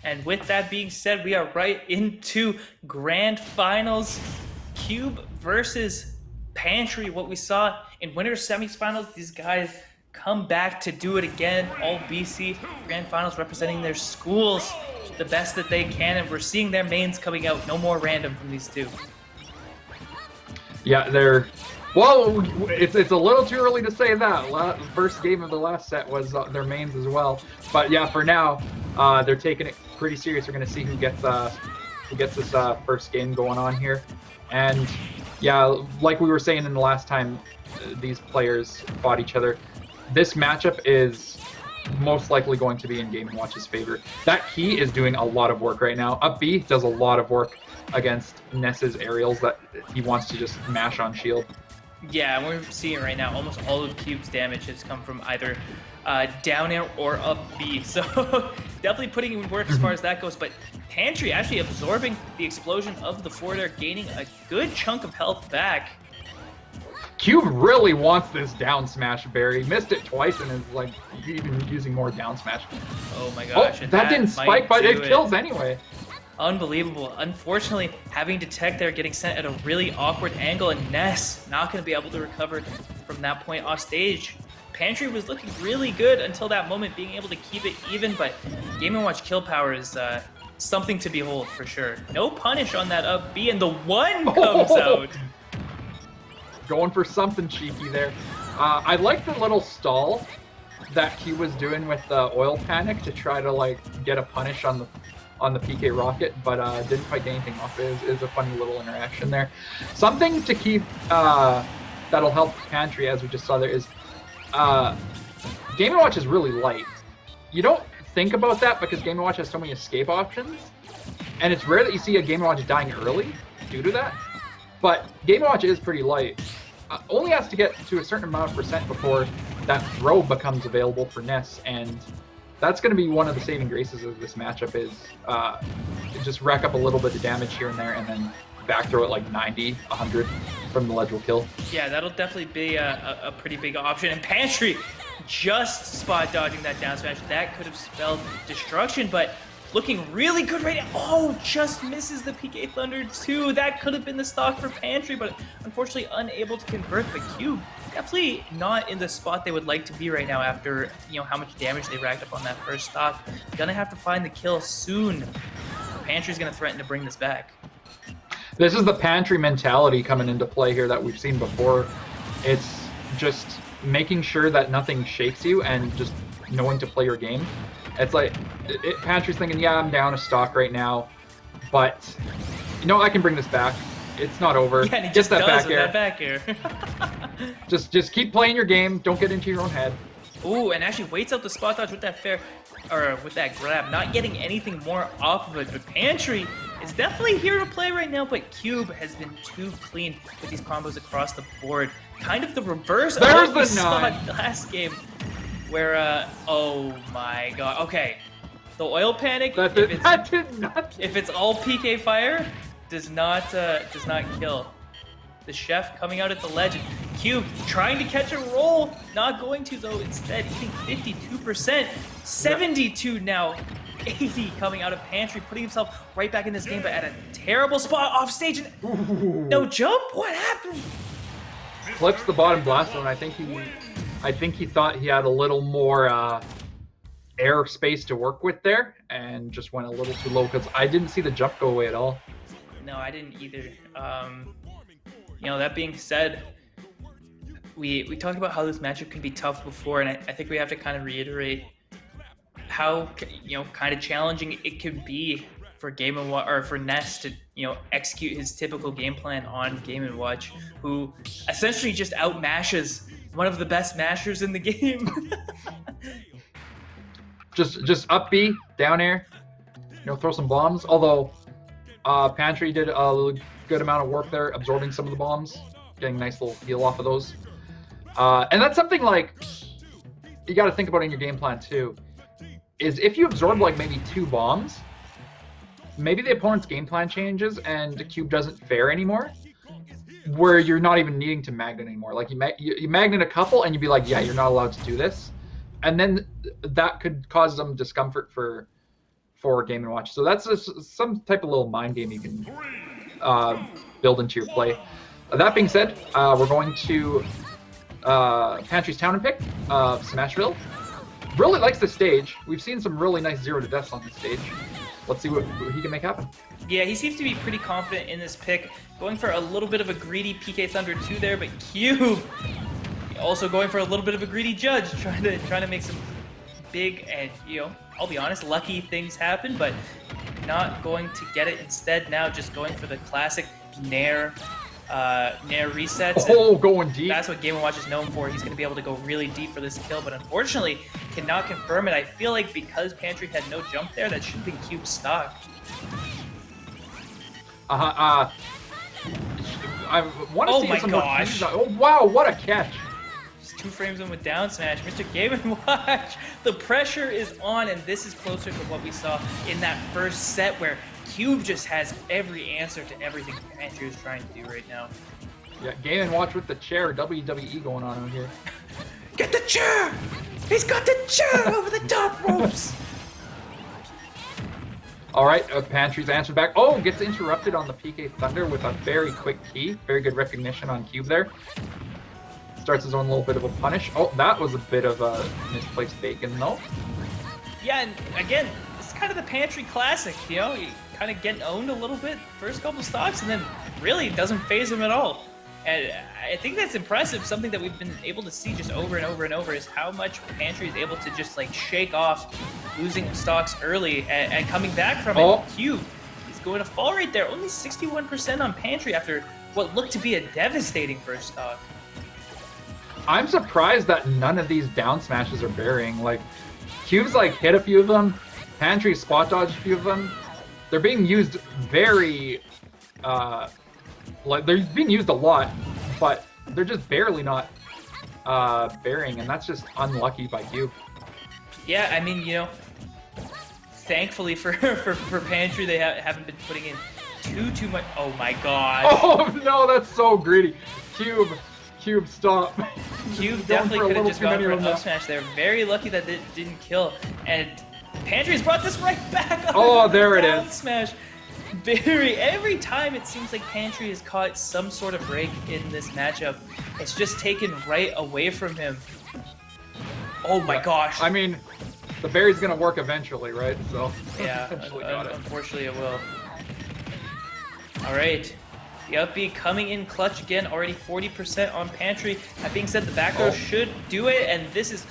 And with that being said, we are right into grand finals. Cube versus Pantry. What we saw in winter semifinals, these guys come back to do it again. All BC grand finals representing their schools the best that they can, and we're seeing their mains coming out. No more random from these two. Yeah, they're... Well, it's a little too early to say that. First game of the last set was their mains as well. But yeah, for now, they're taking it pretty serious. We're going to see who gets this first game going on here. And yeah, like we were saying in the last time these players fought each other, this matchup is most likely going to be in Game & Watch's favor. That Key is doing a lot of work right now. Up B does a lot of work against Ness's aerials that he wants to just mash on shield. Yeah, and we're seeing right now almost all of Cube's damage has come from either down air or up B. So definitely putting in work as far as that goes. But Pantry actually absorbing the explosion of the forward air, gaining a good chunk of health back. Cube really wants this down smash, Barry. Missed it twice and is like even using more down smash. Oh my gosh. Oh, that didn't spike, but it kills anyway. Unbelievable. Unfortunately, having Detect there, getting sent at a really awkward angle, and Ness not going to be able to recover from that point off stage. Pantry was looking really good until that moment, being able to keep it even, but Game & Watch kill power is something to behold for sure. No punish on that up B, and the one comes out. Going for something cheeky there. I like the little stall that he was doing with the oil panic to try to like get a punish on the PK rocket, but didn't quite get anything off. It is a funny little interaction there. Something to keep that'll help Pantry, as we just saw there, is Game & Watch is really light. You don't think about that because Game & Watch has so many escape options, and it's rare that you see a Game & Watch dying early due to that. But Game & Watch is pretty light. Only has to get to a certain amount of percent before that throw becomes available for Ness, and that's going to be one of the saving graces of this matchup is just rack up a little bit of damage here and there, and then back throw it like 90, 100 from the ledge will kill. Yeah, that'll definitely be a pretty big option. And Pantry just spot dodging that down smash. That could have spelled destruction, but looking really good right now. Oh, just misses the PK Thunder too. That could have been the stock for Pantry, but unfortunately unable to convert. But Cube definitely not in the spot they would like to be right now after, you know, how much damage they racked up on that first stock. Gonna have to find the kill soon. Pantry's gonna threaten to bring this back. This is the Pantry mentality coming into play here that we've seen before. It's just making sure that nothing shakes you and just knowing to play your game. It's like, Pantry's thinking, yeah, I'm down a stock right now, but, you know, I can bring this back. It's not over. Yeah, and he just does that back air. just keep playing your game. Don't get into your own head. Ooh, and actually waits out the spot dodge with that with that grab, not getting anything more off of it. But Pantry is definitely here to play right now, but Cube has been too clean with these combos across the board. Kind of the reverse of what we saw last game. Where, oh my god, okay. The oil panic, if it's all PK fire, does not kill. The chef coming out at the ledge. Cube trying to catch a roll, not going to though, instead eating 52%, 72 now, 80 coming out of Pantry, putting himself right back in this game, but at a terrible spot off stage. No jump? What happened? Flips the bottom blast and I think he thought he had a little more air space to work with there and just went a little too low because I didn't see the jump go away at all. No, I didn't either. You know, that being said, we talked about how this matchup can be tough before, and I think we have to kind of reiterate how, you know, kind of challenging it could be for for Ness to, you know, execute his typical game plan on Game & Watch, who essentially just outmashes one of the best mashers in the game. just up B, down air, you know, throw some bombs. Although Pantry did a good amount of work there, absorbing some of the bombs, getting a nice little heal off of those. And that's something like you got to think about in your game plan too. Is if you absorb like maybe 2 bombs, maybe the opponent's game plan changes and the Cube doesn't fare anymore, where you're not even needing to magnet anymore. Like you magnet a couple and you'd be like, yeah, you're not allowed to do this. And then that could cause some discomfort for for Game & Watch. So that's just some type of little mind game you can build into your play. That being said, we're going to Pantry's Town and Pick of Smashville. Really likes the stage. We've seen some really nice 0 to deaths on the stage. Let's see what he can make happen. Yeah, he seems to be pretty confident in this pick. Going for a little bit of a greedy PK Thunder 2 there, but Cube also going for a little bit of a greedy Judge, trying to make some big and, I'll be honest, lucky things happen, but not going to get it. Instead, now just going for the classic Nair resets. Oh, going deep. That's what Game & Watch is known for. He's going to be able to go really deep for this kill, but unfortunately cannot confirm it. I feel like because Pantry had no jump there, that should have been Cube's stock. I want to see some more gosh. Oh, wow, what a catch. Just 2 frames in with down smash. Mr. Game & Watch, the pressure is on, and this is closer to what we saw in that first set where Cube just has every answer to everything Pantry is trying to do right now. Yeah, Game & Watch with the chair, WWE going on out here. Get the chair! He's got the chair over the top ropes! All right, Pantry's answered back. Oh, gets interrupted on the PK Thunder with a very quick key. Very good recognition on Cube there. Starts his own little bit of a punish. Oh, that was a bit of a misplaced bacon, though. Yeah, and again, it's kind of the Pantry classic, you kind of getting owned a little bit first couple stocks, and then really doesn't phase him at all. And I think that's impressive. Something that we've been able to see just over and over and over is how much Pantry is able to just like shake off losing stocks early and coming back from it. Cube, he's going to fall right there. Only 61% on Pantry after what looked to be a devastating first stock. I'm surprised that none of these down smashes are burying. Like, Cube's like hit a few of them. Pantry spot dodged a few of them. They're being used very, they're being used a lot, but they're just barely not burying, and that's just unlucky by Cube. Yeah, I mean, thankfully for Pantry, they haven't been putting in too much. Oh my god. Oh no, that's so greedy. Cube, stop. Cube definitely could have just gone for an up smash there. Very lucky that it didn't kill. And Pantry's brought this right back up. Oh, there it is. Smash. Every time it seems like Pantry has caught some sort of break in this matchup, it's just taken right away from him. Oh my gosh. I mean, the berry's gonna work eventually, right? So yeah, unfortunately it will. All right. The up B coming in clutch again, already 40% on Pantry. That being said, the back throw should do it, and this is,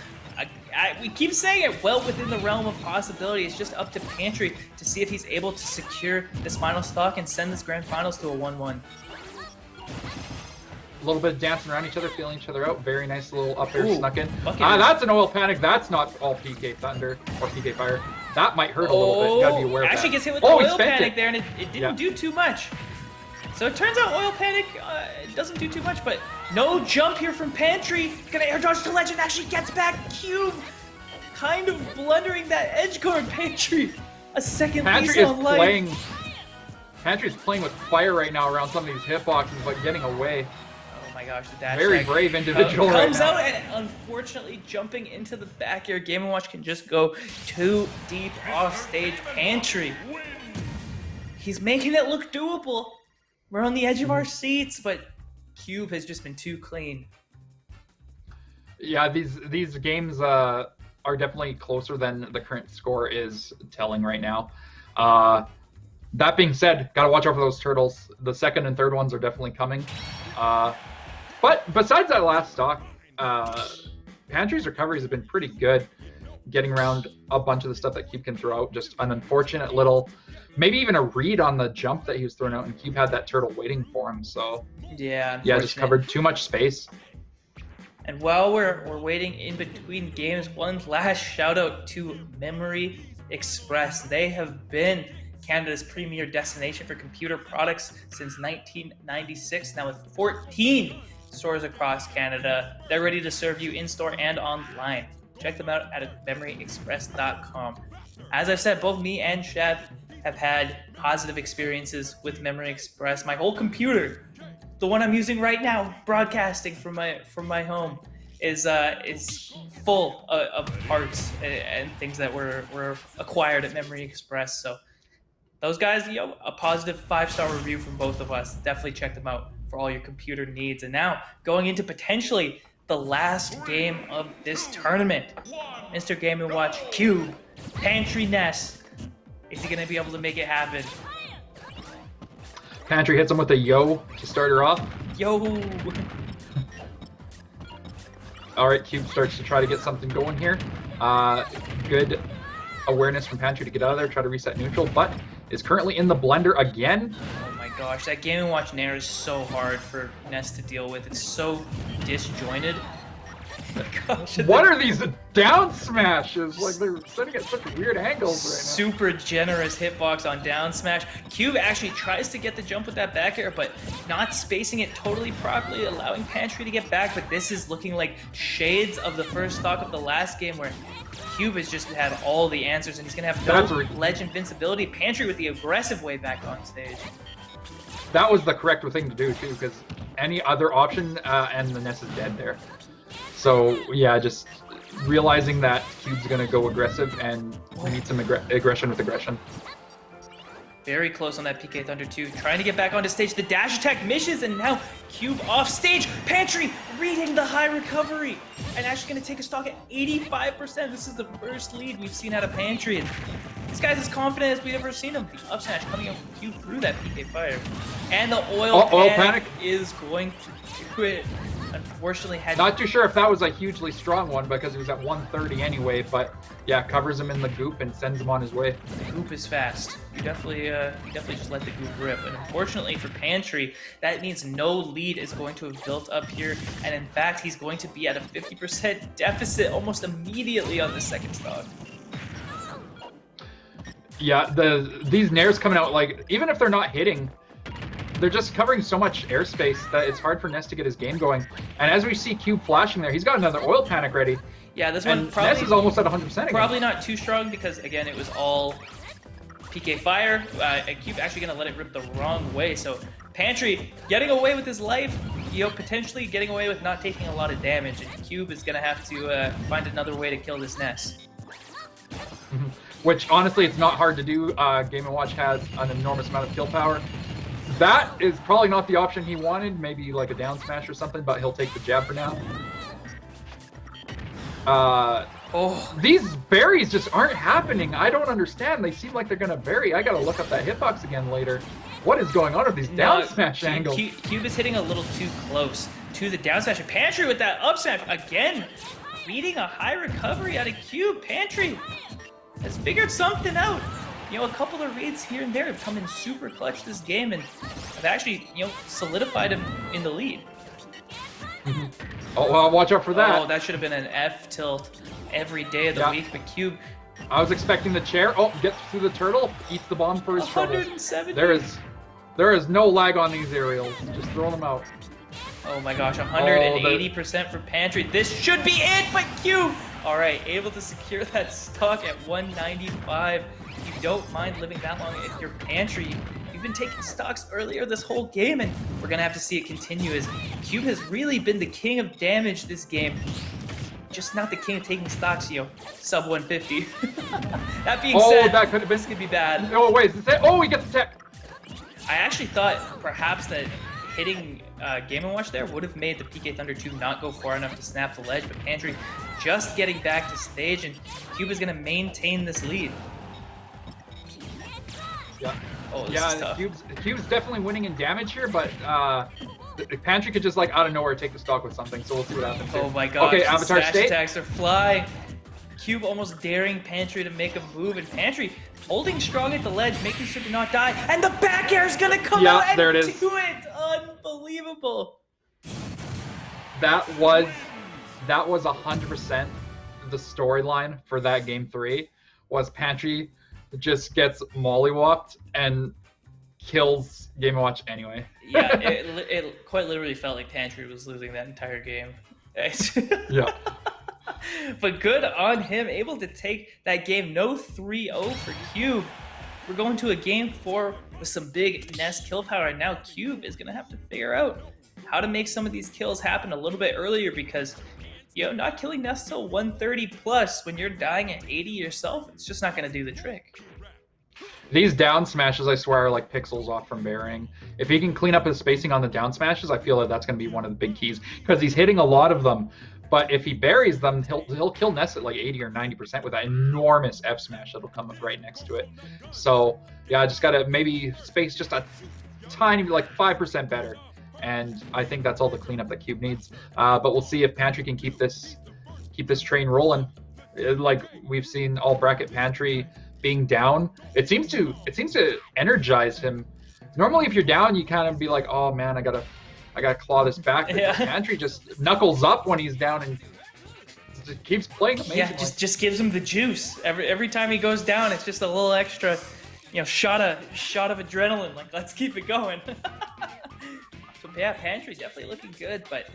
we keep saying it, well within the realm of possibility. It's just up to Pantry to see if he's able to secure this final stock and send this grand finals to a 1-1. A little bit of dancing around each other, feeling each other out. Very nice little up air snuck in. Bucket. That's an oil panic. That's not all PK Thunder or PK Fire. That might hurt a little bit. You gotta be aware of that. Actually gets hit with the oil panic there, and it didn't do too much. So it turns out Oil Panic doesn't do too much, but no jump here from Pantry. Gonna air dodge to Legend, actually gets back. Cube kind of blundering that edge guard. Pantry, a second piece on life. Pantry's playing with fire right now around some of these hitboxes, but getting away. Oh my gosh, the dash very brave individual comes out, and unfortunately jumping into the back air. Game & Watch can just go too deep off stage. Pantry, he's making it look doable. We're on the edge of our seats, but Cube has just been too clean. Yeah, these games are definitely closer than the current score is telling right now. That being said, gotta watch out for those turtles. The second and third ones are definitely coming. But besides that last stock, Pantry's recoveries have been pretty good, getting around a bunch of the stuff that Cube can throw out. Just an unfortunate little, maybe even a read on the jump that he was throwing out, and Cube had that turtle waiting for him. So yeah, just covered too much space. And while we're waiting in between games, one last shout out to Memory Express. They have been Canada's premier destination for computer products since 1996. Now with 14 stores across Canada, they're ready to serve you in-store and online. Check them out at memoryexpress.com. As I've said, both me and Shad have had positive experiences with Memory Express. My whole computer, the one I'm using right now, broadcasting from my home, is full of parts and things that were acquired at Memory Express. So those guys, a positive 5-star review from both of us. Definitely check them out for all your computer needs. And now going into potentially the last game of this tournament, Mr. Game & Watch Cube, Pantry Ness. Is he going to be able to make it happen? Pantry hits him with a yo to start her off. Yo! All right, Cube starts to try to get something going here. Good awareness from Pantry to get out of there, try to reset neutral, but is currently in the blender again. Oh my gosh, that Game & Watch Nair is so hard for Ness to deal with. It's so disjointed. Oh my gosh. What are these down smashes? Like, they're sitting at such weird angles right now. Super generous hitbox on down smash. Cube actually tries to get the jump with that back air, but not spacing it totally properly, allowing Pantry to get back. But this is looking like shades of the first stock of the last game where Cube has just had all the answers, and he's going to have no ledge invincibility. Pantry with the aggressive way back on stage. That was the correct thing to do, too, because any other option, and the Ness is dead there. So, yeah, just realizing that Cube's going to go aggressive and meet some aggression with aggression. Very close on that PK Thunder 2. Trying to get back onto stage. The dash attack misses, and now Cube off stage. Pantry reading the high recovery. And actually going to take a stock at 85%. This is the first lead we've seen out of Pantry. And this guy's as confident as we've ever seen him. The up smash coming up from Cube through that PK fire. And the oil panic is going to do it. Unfortunately, not too sure if that was a hugely strong one because he was at 130 anyway, but yeah, covers him in the goop and sends him on his way. The goop is fast. You definitely just let the goop rip. And unfortunately for Pantry, that means no lead is going to have built up here. And in fact, he's going to be at a 50% deficit almost immediately on the second stock. Yeah, these nairs coming out, like, even if they're not hitting, they're just covering so much airspace that it's hard for Ness to get his game going. And as we see Cube flashing there, he's got another oil panic ready. Yeah, this one probably Ness is almost at 100% again. Probably not too strong because, again, it was all PK fire. And Cube actually going to let it rip the wrong way. So Pantry getting away with his life, potentially getting away with not taking a lot of damage. And Cube is going to have to find another way to kill this Ness. Which, honestly, it's not hard to do. Game & Watch has an enormous amount of kill power. That is probably not the option he wanted. Maybe like a down smash or something, but he'll take the jab for now. These berries just aren't happening. I don't understand. They seem like they're going to bury. I got to look up that hitbox again later. What is going on with these down smash angles? Cube is hitting a little too close to the down smash. And Pantry with that up smash again, beating a high recovery out of Cube. Pantry has figured something out. A couple of reads here and there have come in super clutch this game and have actually, solidified him in the lead. Oh, well, watch out for that. Oh, that should have been an F tilt every day of the week, but Cube. I was expecting the chair. Oh, gets through the turtle, eats the bomb for his trouble. 170. There is no lag on these aerials. Just throw them out. Oh my gosh, 180% for Pantry. This should be it, but Cube. All right, able to secure that stock at 195. You don't mind living that long if you're Pantry. You've been taking stocks earlier this whole game, and we're going to have to see it continue as Cube has really been the king of damage this game. Just not the king of taking stocks, sub 150. That being said, that could have been... this could be bad. Oh, wait, is it? Oh, he gets the tech. I actually thought perhaps that hitting Game & Watch there would have made the PK Thunder 2 not go far enough to snap the ledge, but Pantry just getting back to stage, and Cube is going to maintain this lead. Yeah. Oh, this is tough. Cube's definitely winning in damage here, but Pantry could just like out of nowhere take the stock with something, so we'll see what happens here. Oh my gosh, okay, Avatar smash state. Attacks are fly. Cube almost daring Pantry to make a move, and Pantry holding strong at the ledge, making sure to not die, and the back air is gonna come out and there it is. do it! Unbelievable. That was 100% the storyline for that game 3, was Pantry just gets mollywopped and kills Game & Watch anyway. Yeah, it quite literally felt like Pantry was losing that entire game. Yeah. But good on him, able to take that game. No 3-0 for Cube. We're going to a game 4 with some big Ness kill power, and now Cube is going to have to figure out how to make some of these kills happen a little bit earlier because, not killing Nest till 130 plus when you're dying at 80 yourself, it's just not going to do the trick. These down smashes, I swear, are like pixels off from burying. If he can clean up his spacing on the down smashes, I feel that that's going to be one of the big keys, because he's hitting a lot of them. But if he buries them, he'll kill Nest at like 80 or 90% with that enormous F smash that'll come up right next to it. So yeah, I just got to maybe space just a tiny, like 5% better. And I think that's all the cleanup that Cube needs. But we'll see if Pantry can keep this train rolling. Like we've seen all bracket Pantry being down, it seems to energize him. Normally, if you're down, you kind of be like, "Oh man, I gotta claw this back." Yeah. Pantry just knuckles up when he's down and just keeps playing amazingly. Yeah, just gives him the juice. Every time he goes down, it's just a little extra, shot of adrenaline. Like, let's keep it going. So yeah, Pantry definitely looking good, but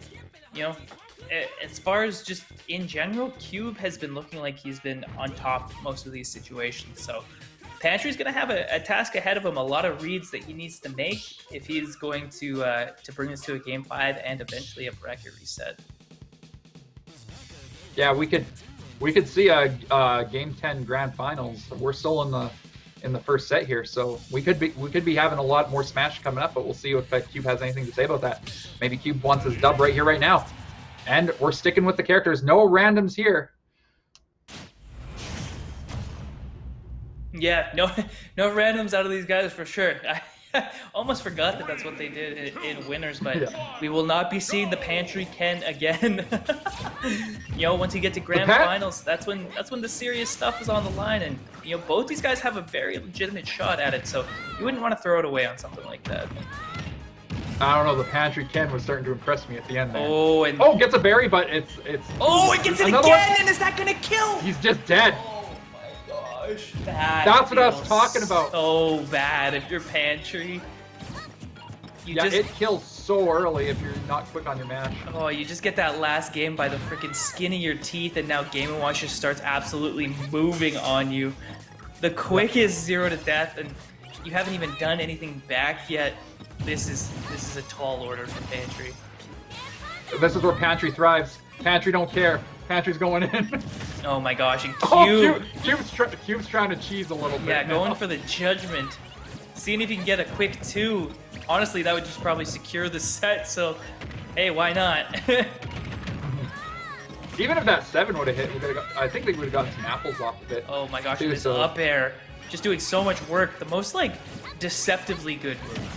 as far as just in general, Cube has been looking like he's been on top most of these situations. So Pantry's going to have a task ahead of him, a lot of reads that he needs to make if he's going to bring us to a Game 5 and eventually a bracket reset. Yeah, we could see a Game 10 Grand Finals. We're still in the first set here, so we could be having a lot more Smash coming up, but we'll see if Cube has anything to say about that. Maybe Cube wants his dub right here, right now. And we're sticking with the characters. No randoms here. Yeah, no randoms out of these guys for sure. I almost forgot that that's what they did in winners, but yeah. We will not be seeing the Pantry Ken again. Once you get to Grand Finals, that's when the serious stuff is on the line, and both these guys have a very legitimate shot at it, so you wouldn't want to throw it away on something like that. I don't know, the Pantry Ken was starting to impress me at the end there. Oh, gets a berry, but it's Oh, it gets it again, one. And is that gonna kill? He's just dead. Oh my gosh. That's what I was talking about. So bad if you're Pantry. It kills so early if you're not quick on your mash. Oh, you just get that last game by the freaking skin of your teeth, and now Game & Watch just starts absolutely moving on you. The quickest 0 to death, and you haven't even done anything back yet. This is a tall order for Pantry. This is where Pantry thrives. Pantry don't care. Pantry's going in. Oh my gosh, and Cube... Cube's trying to cheese a little bit. Yeah, going for the judgment. Seeing if he can get a quick 2. Honestly, that would just probably secure the set, so hey, why not? Even if that 7 would have hit, I think they would have gotten some apples off of it. Oh my gosh, this up air. Just doing so much work. The most, deceptively good move.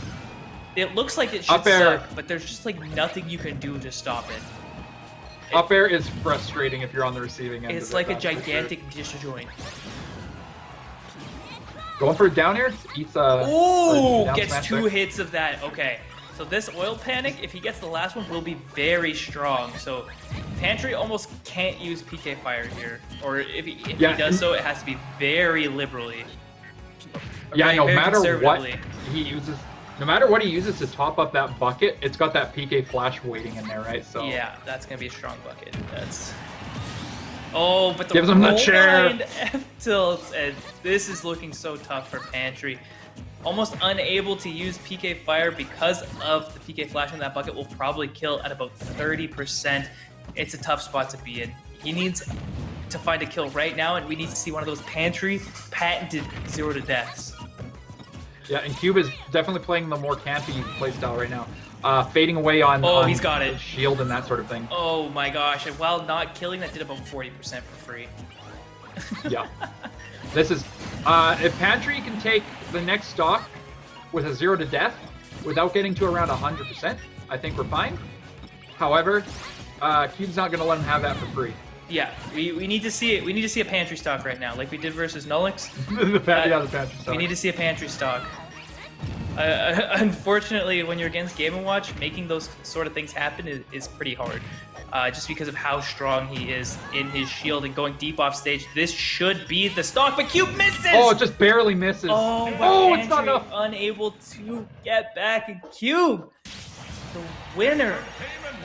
It looks like it should suck, but there's just, nothing you can do to stop it. Up air is frustrating if you're on the receiving end. It's like a gigantic disjoint. Going for a down air? Eats gets 2 hits of that. Okay. So this Oil Panic, if he gets the last one, will be very strong. So Pantry almost can't use PK Fire here. Or if he does so, it has to be very liberally. Yeah, no matter what he uses... No matter what he uses to top up that bucket, it's got that PK Flash waiting in there, right? So yeah, that's going to be a strong bucket. That's... Oh, but the gives him the chair. F-tilts, and this is looking so tough for Pantry. Almost unable to use PK Fire because of the PK Flash in that bucket will probably kill at about 30%. It's a tough spot to be in. He needs to find a kill right now, and we need to see one of those Pantry patented 0 to deaths. Yeah, and Cube is definitely playing the more campy playstyle right now. Fading away on, he's got it. Shield and that sort of thing. Oh my gosh, and while not killing, that did about 40% for free. Yeah. This is... if Pantry can take the next stock with a 0 to death without getting to around 100%, I think we're fine. However, Cube's not going to let him have that for free. Yeah, we need to see it. We need to see a Pantry stock right now, like we did versus Nullix. the Pantry stock. We need to see a Pantry stock. Unfortunately, when you're against Game & Watch, making those sort of things happen is pretty hard. Just because of how strong he is in his shield and going deep off stage. This should be the stock, but Cube misses! Oh, it just barely misses. Oh, it's not enough. Unable to get back, and Cube, the winner,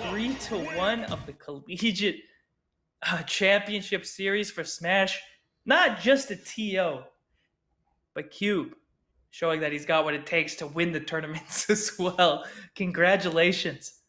3-1 of the Collegiate Championship Series for Smash. Not just a TO, but Cube, showing that he's got what it takes to win the tournaments as well. Congratulations.